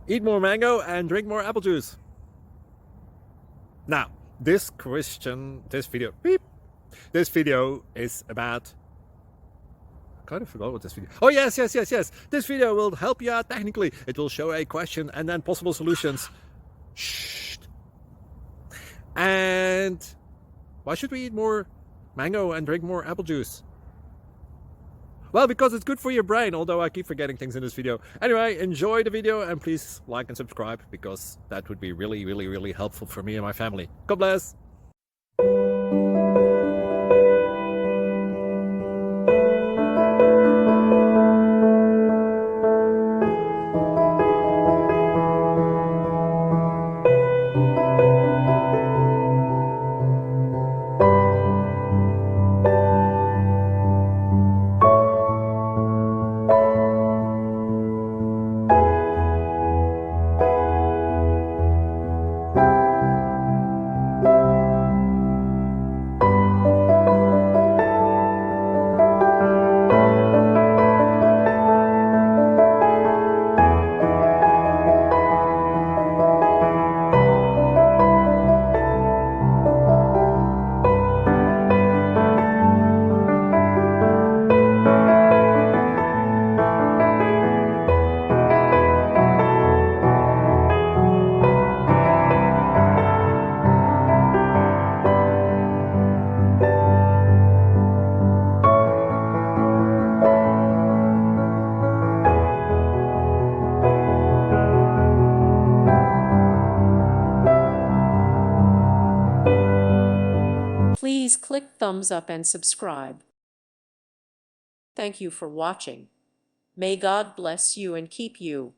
Eat more mango and drink more apple juice. Now, this video is about, I kind of forgot what this video. Oh, yes. This video will help you out technically. It will show a question and then possible solutions. Shh. And why should we eat more mango and drink more apple juice? Well, because it's good for your brain, although I keep forgetting things in this video. Anyway, enjoy the video and please like and subscribe, because that would be really helpful for me and my family. God bless! Please click thumbs up and subscribe. Thank you for watching. May God bless you and keep you.